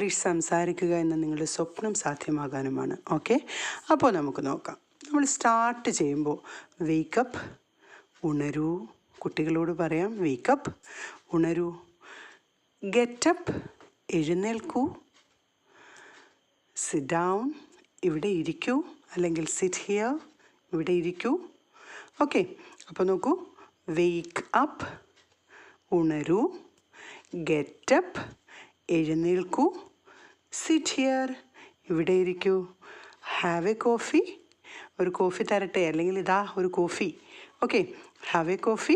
English സംസാരിക്കുക എന്ന നിങ്ങളുടെ സ്വപ്നം സാധ്യമാകാനുമാണ്. ഓക്കെ, അപ്പോൾ നമുക്ക് നോക്കാം. നമ്മൾ സ്റ്റാർട്ട് ചെയ്യുമ്പോൾ വേക്കപ്പ്, ഉണരൂ. കുട്ടികളോട് പറയാം വേക്കപ്പ്, ഉണരൂ. ഗെറ്റപ്പ്, എഴുന്നേൽക്കൂ. സിറ്റ് ഡൗൺ, ഇവിടെ ഇരിക്കൂ, അല്ലെങ്കിൽ സിറ്റ് ഹിയർ, ഇവിടെ ഇരിക്കൂ. ഓക്കെ, അപ്പോൾ നോക്കൂ. വേക്ക് അപ്പ്, ഉണരൂ. ഗെറ്റപ്പ്, എഴുന്നേൽക്കൂ. സിറ്റ് ഹിയർ, ഇവിടെ ഇരിക്കൂ. ഹാവ് എ കോഫി, ഒരു കോഫി തരട്ടെ, അല്ലെങ്കിൽ ഇതാ ഒരു coffee. Okay, have a coffee,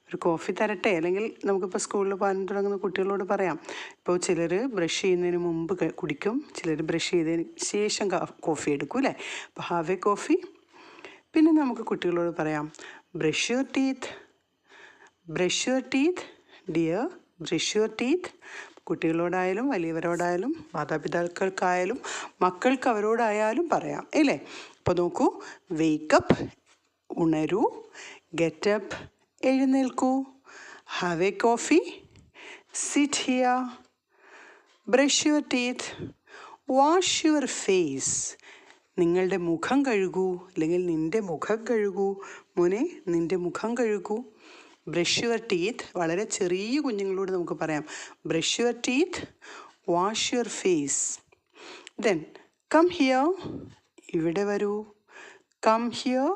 ഒരു കോഫി തരട്ടെ. അല്ലെങ്കിൽ നമുക്കിപ്പോൾ സ്കൂളിൽ പോകാൻ തുടങ്ങുന്ന കുട്ടികളോട് പറയാം. ഇപ്പോൾ ചിലർ ബ്രഷ് ചെയ്യുന്നതിന് മുമ്പ് കുടിക്കും, ചിലർ ബ്രഷ് ചെയ്തതിന് ശേഷം കോഫി എടുക്കും അല്ലേ. അപ്പോൾ ഹാവ് എ കോഫി. പിന്നെ നമുക്ക് കുട്ടികളോട് പറയാം brush your teeth, brush your teeth dear, brush your teeth. കുട്ടികളോടായാലും വലിയവരോടായാലും മാതാപിതാക്കൾക്കായാലും മക്കൾക്ക് അവരോടായാലും പറയാം ഇല്ലേ. അപ്പോൾ നോക്കൂ, വേക്കപ്പ്, ഉണരൂ. ഗെറ്റപ്പ്, എഴുന്നേൽക്കൂ. Have a coffee, sit here, brush your teeth, wash your face. നിങ്ങളുടെ മുഖം കഴുകൂ, അല്ലെങ്കിൽ നിൻ്റെ മുഖം കഴുകൂ. മോനെ, നിൻ്റെ മുഖം കഴുകൂ. ബ്രഷ് യുവർ ടീത്ത്, വളരെ ചെറിയ കുഞ്ഞുങ്ങളോട് നമുക്ക് പറയാം brush your teeth, wash your face. Then come here, ഇവിടെ വരൂ. കം ഹിയർ,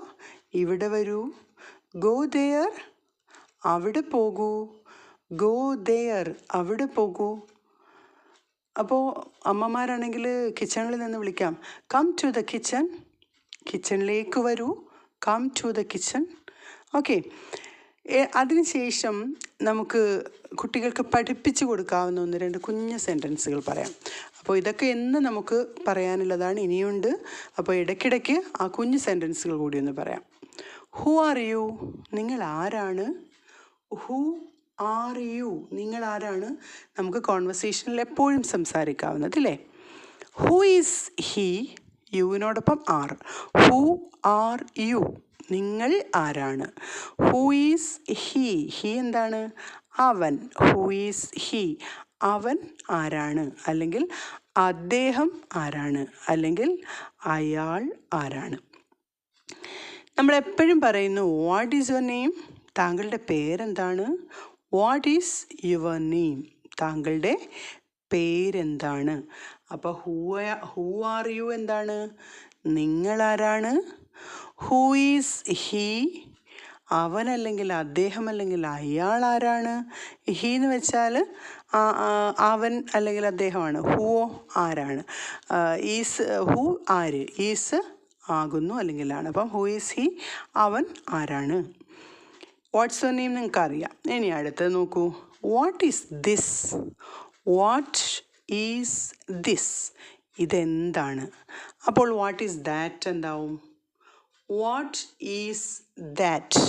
ഇവിടെ വരൂ. ഗോ ദെയർ, അവിടെ പോകൂ. ഗോ ദെയർ, അവിടെ പോകൂ. അപ്പോൾ അമ്മമാരാണെങ്കിൽ കിച്ചണിൽ നിന്ന് വിളിക്കാം കം ടു ദ കിച്ചൺ, കിച്ചണിലേക്ക് വരൂ. Come to the kitchen. Okay, അതിനുശേഷം നമുക്ക് കുട്ടികൾക്ക് പഠിപ്പിച്ചു കൊടുക്കാവുന്ന 1-2 കുഞ്ഞു സെൻറ്റൻസുകൾ പറയാം. അപ്പോൾ ഇതൊക്കെ എന്ന് നമുക്ക് പറയാനുള്ളതാണ്, ഇനിയുണ്ട്. അപ്പോൾ ഇടയ്ക്കിടയ്ക്ക് ആ കുഞ്ഞു സെൻറ്റൻസുകൾ കൂടി ഒന്ന് പറയാം. ഹു ആർ യു, നിങ്ങൾ ആരാണ്. ഹു ആർ യു, നിങ്ങൾ ആരാണ്. നമുക്ക് കോൺവെർസേഷനിൽ എപ്പോഴും സംസാരിക്കാവുന്നത് അല്ലേ. ഹു ഈസ് ഹി, യുവിനോടൊപ്പം ആർ. ഹു ആർ യു, നിങ്ങൾ ആരാണ്. ഹു ഈസ് ഹി, ഹി എന്താണ്, അവൻ. ഹു ഈസ് ഹി, അവൻ ആരാണ്, അല്ലെങ്കിൽ അദ്ദേഹം ആരാണ്, അല്ലെങ്കിൽ അയാൾ ആരാണ്. നമ്മളെപ്പോഴും പറയുന്നു വാട്ട് ഈസ് യുവർ നെയിം, താങ്കളുടെ പേരെന്താണ്. വാട്ട് ഈസ് യുവർ നെയിം, താങ്കളുടെ പേരെന്താണ്. അപ്പോൾ ഹു ആർ യു എന്താണ്, നിങ്ങളാരാണ്. ഹു ഈസ് ഹി, അവൻ അല്ലെങ്കിൽ അദ്ദേഹം അല്ലെങ്കിൽ അയാൾ ആരാണ്. ഹി എന്ന് വെച്ചാൽ അവൻ അല്ലെങ്കിൽ അദ്ദേഹമാണ്. ഹു ആരാണ്. ഈസ്, ഹു ആര്. ഈസ് ആകുന്നു അല്ലെങ്കിൽ ആണ്. അപ്പം ഹു ഈസ് ഹി, അവൻ ആരാണ്. വാട്ട്സ് യുവർ നെയിം നിങ്ങൾക്കറിയാം. ഇനി അടുത്തത് നോക്കൂ. What is this, what is this, ഇതെന്താണ്. അപ്പോൾ വാട്ട് ഈസ് ദാറ്റ് എന്താവും. വാട്ട് ഈസ് ദാറ്റ്,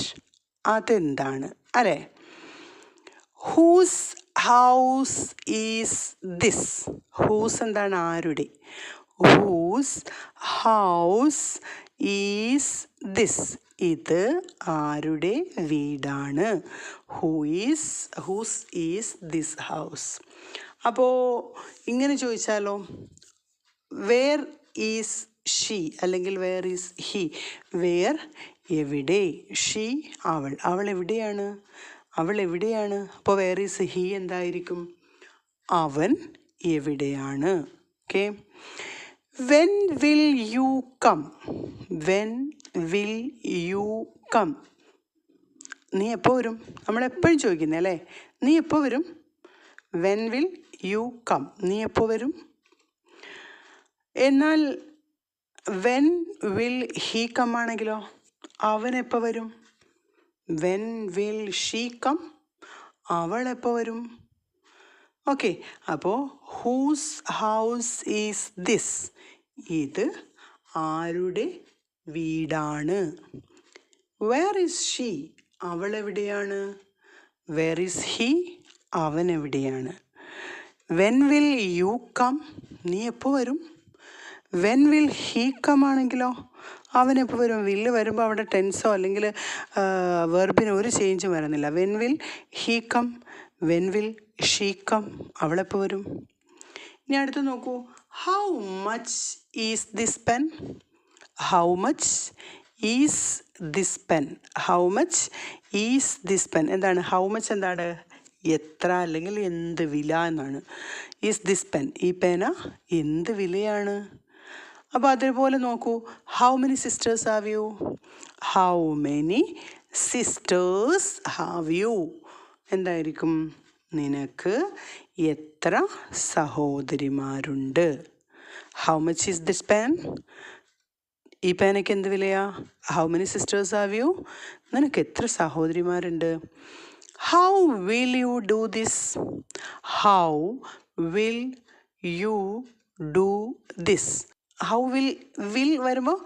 അതെന്താണ് അല്ലേ. Whose house is this, whose എന്താണ്, ആരുടെ. ഹൂസ് ഹൗസ് ഈസ് ദിസ്, ഇത് ആരുടെ വീടാണ്. Whose is this house. അപ്പോൾ ഇങ്ങനെ ചോദിച്ചാലോ, വേർ ഈസ് ഷീ, അല്ലെങ്കിൽ വേർ ഈസ് ഹി. വേർ എവിടെ, ഷീ അവൾ, അവൾ എവിടെയാണ്, അവൾ എവിടെയാണ്. അപ്പോൾ വേർ ഈസ് ഹി എന്തായിരിക്കും, അവൻ എവിടെയാണ്. Okay, when will you come, when will you come, നീ എപ്പോൾ വരും. നമ്മളെപ്പോഴും ചോദിക്കുന്നത് അല്ലേ, നീ എപ്പോൾ വരും. വെൻ വിൽ യു കം, നീ എപ്പോൾ വരും. എന്നാൽ വെൻ വിൽ ഹീ കം ആണെങ്കിലോ, അവൻ എപ്പോൾ വരും. വെൻ വിൽ ഷീ കം, അവൾ എപ്പോൾ വരും. ഓക്കെ, അപ്പോൾ ഹൂസ് ഹൗസ് ഈസ് ദിസ്, ഇത് ആരുടെ വീടാണ്. വേർ ഈസ് ഷീ, അവൾ എവിടെയാണ്. വേർ ഈസ് ഹീ, അവൻ എവിടെയാണ്. വെൻ വിൽ യു കം, നീ എപ്പോൾ വരും. വെൻ വിൽ ഹീ കം ആണെങ്കിലോ, അവനെപ്പോൾ വരും. വില്ല് വരുമ്പോൾ അവിടെ ടെൻസോ അല്ലെങ്കിൽ വെർബിന് ഒരു ചേഞ്ചും വരുന്നില്ല. When will he come, when will she come, അവളെപ്പോൾ വരും. ഇനി അടുത്ത് നോക്കൂ, how much is this pen? How much is this pen? How much is this pen? എന്താണ് ഹൗ മച്ച്? എന്താണ് എത്ര അല്ലെങ്കിൽ എന്ത് വില എന്നാണ്. Is this pen? ഈ പേന എന്ത് വിലയാണ്? അപ്പോൾ അതേപോലെ നോക്കൂ, how many sisters have you? How many sisters have you? എന്തായിരിക്കും? നിനക്ക് എത്ര സഹോദരിമാരുണ്ട്? How much is this pen? ഈ പേനയ്ക്ക് എന്ത് വിലയാ? How many sisters have you? നിനക്ക് എത്ര സഹോദരിമാരുണ്ട്? How will you do this? How will you do this? How will വരുമ്പോൾ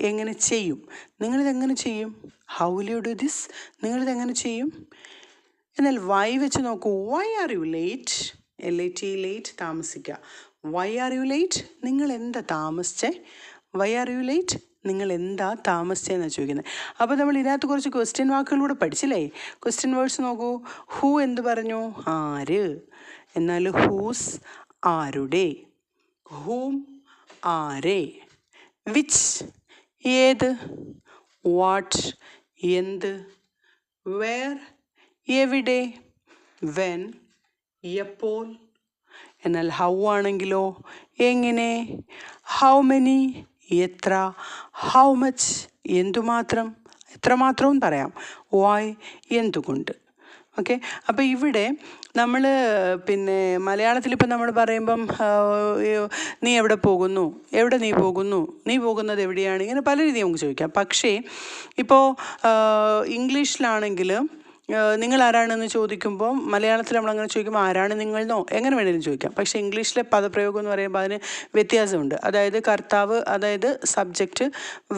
എങ്ങനെ ചെയ്യും? നിങ്ങളിതെങ്ങനെ ചെയ്യും? How will you do this? നിങ്ങളിതെങ്ങനെ ചെയ്യും? എന്നാൽ വൈ വെച്ച് നോക്കൂ. Why are you late? LAT late, താമസിക്കുക. Why are you late? നിങ്ങൾ എന്താ താമസിച്ചേ? Why are you late? നിങ്ങൾ എന്താ താമസിച്ചതെന്നാണ് ചോദിക്കുന്നത്. അപ്പോൾ നമ്മൾ ഇതിനകത്ത് കുറച്ച് ക്വസ്റ്റ്യൻ വാക്കുകളൂടെ പഠിച്ചില്ലേ? ക്വസ്റ്റ്യൻ വേർഡ്സ് നോക്കൂ. ഹൂ എന്ത് പറഞ്ഞു? ആര്. എന്നാൽ ഹൂസ് ആരുടെ. ഹൂം ആരെ. വിച്ച് ഏത്. വാട്ട് എന്ത്. വേർ എവിടെ. വെൻ എപ്പോൾ. എന്നാൽ ഹൗ ആണെങ്കിലോ എങ്ങനെ. ഹൗ മെനി എത്ര. ഹൗ മച്ച് എന്തുമാത്രം. എത്രമാത്രവും പറയാം. വായ് എന്തുകൊണ്ട്. ഓക്കെ. അപ്പോൾ ഇവിടെ നമ്മൾ പിന്നെ മലയാളത്തിൽ ഇപ്പം നമ്മൾ പറയുമ്പം നീ എവിടെ പോകുന്നു, എവിടെ നീ പോകുന്നു, നീ പോകുന്നത് എവിടെയാണ്, ഇങ്ങനെ പല രീതിയിൽ നമുക്ക് ചോദിക്കാം. പക്ഷേ ഇപ്പോൾ ഇംഗ്ലീഷിലാണെങ്കിൽ നിങ്ങൾ ആരാണെന്ന് ചോദിക്കുമ്പോൾ മലയാളത്തിൽ നമ്മളങ്ങനെ ചോദിക്കുമ്പോൾ ആരാണ് നിങ്ങളെന്നോ എങ്ങനെ വേണമെങ്കിലും ചോദിക്കാം. പക്ഷേ ഇംഗ്ലീഷിലെ പദപ്രയോഗം എന്ന് പറയുമ്പോൾ അതിന് വ്യത്യാസമുണ്ട്. അതായത് കർത്താവ്, അതായത് സബ്ജക്റ്റ്,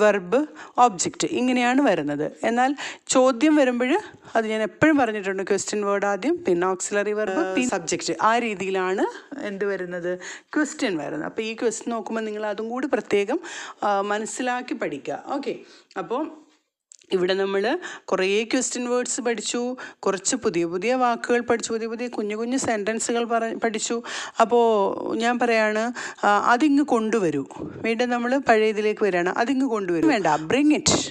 വെർബ്, ഒബ്ജക്റ്റ്, ഇങ്ങനെയാണ് വരുന്നത്. എന്നാൽ ചോദ്യം വരുമ്പോൾ അത് ഞാൻ എപ്പോഴും പറഞ്ഞിട്ടുണ്ട്, ക്വസ്റ്റ്യൻ വേർഡ് ആദ്യം, പിന്നെ ഓക്സിലറി വെർബ്, പിന്നെ സബ്ജക്റ്റ്. ആ രീതിയിലാണ് എന്ത് വരുന്നത്, ക്വസ്റ്റ്യൻ വരുന്നത്. അപ്പോൾ ഈ ക്വസ്റ്റ്യൻ നോക്കുമ്പോൾ നിങ്ങൾ അതും കൂടി പ്രത്യേകം മനസ്സിലാക്കി പഠിക്കുക. ഓക്കെ. അപ്പോൾ ഇവിടെ നമ്മൾ കുറേ ക്വസ്റ്റ്യൻ വേർഡ്സ് പഠിച്ചു, കുറച്ച് പുതിയ പുതിയ വാക്കുകൾ പഠിച്ചു, പുതിയ പുതിയ കുഞ്ഞു കുഞ്ഞു സെൻറ്റൻസുകൾ പഠിച്ചു. അപ്പോൾ ഞാൻ പറയാണ്, അതിങ്ങ് കൊണ്ടുവരൂ. വീണ്ടും നമ്മൾ പഴയ ഇതിലേക്ക് വരികയാണ്. അതിങ്ങ് കൊണ്ടുവരൂ. വേണ്ട, ബ്രിങ് ഇറ്റ്.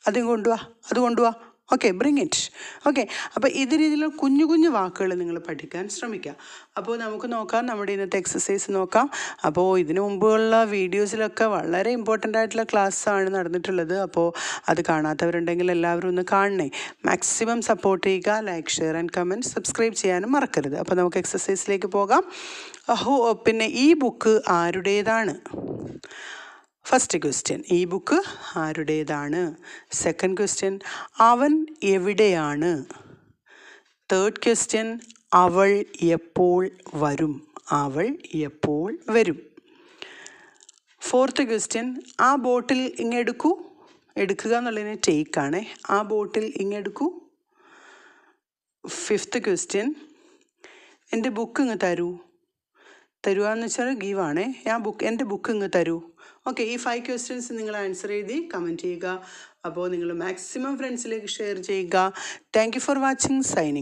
അതിങ്ങ് കൊണ്ടുവാ, അത് കൊണ്ടുവാ. Okay, bring it. ഓക്കെ. അപ്പോൾ ഇത് രീതിയിലുള്ള കുഞ്ഞു കുഞ്ഞു വാക്കുകൾ നിങ്ങൾ പഠിക്കാൻ ശ്രമിക്കുക. അപ്പോൾ നമുക്ക് നോക്കാം, നമ്മുടെ ഇന്നത്തെ എക്സസൈസ് നോക്കാം. അപ്പോൾ ഇതിനു മുമ്പുള്ള വീഡിയോസിലൊക്കെ വളരെ ഇമ്പോർട്ടൻ്റ് ആയിട്ടുള്ള ക്ലാസ്സാണ് നടന്നിട്ടുള്ളത്. അപ്പോൾ അത് കാണാത്തവരുണ്ടെങ്കിൽ എല്ലാവരും ഒന്ന് കാണണേ. മാക്സിമം സപ്പോർട്ട് ചെയ്യുക. Like, share and comment, subscribe ചെയ്യാനും മറക്കരുത്. അപ്പോൾ നമുക്ക് എക്സസൈസിലേക്ക് പോകാം. പിന്നെ ഈ ബുക്ക് ആരുടേതാണ്? ഫസ്റ്റ് ക്വസ്റ്റ്യൻ, ഈ ബുക്ക് ആരുടേതാണ്? സെക്കൻഡ് ക്വസ്റ്റ്യൻ, അവൻ എവിടെയാണ്? തേർഡ് ക്വസ്റ്റ്യൻ, അവൾ എപ്പോൾ വരും? അവൾ എപ്പോൾ വരും? ഫോർത്ത് ക്വസ്റ്റ്യൻ, ആ ബോട്ടിൽ ഇങ്ങെടുക്കൂ. എടുക്കുക എന്നുള്ളതിന് ടേക്കാണേ. ആ ബോട്ടിൽ ഇങ്ങെടുക്കൂ. ഫിഫ്ത്ത് ക്വസ്റ്റ്യൻ, എൻ്റെ ബുക്ക് ഇങ്ങ് തരൂ. തരുവാന്ന് വെച്ചാൽ ഗീവാണേ. എൻ്റെ ബുക്ക് ഇങ്ങ് തരൂ. ഓക്കെ. ഈ 5 ക്വസ്റ്റ്യൻസ് നിങ്ങൾ ആൻസർ എഴുതി കമൻറ്റ് ചെയ്യുക. അപ്പോൾ നിങ്ങൾ മാക്സിമം ഫ്രണ്ട്സിലേക്ക് ഷെയർ ചെയ്യുക. Thank you for watching. Signing.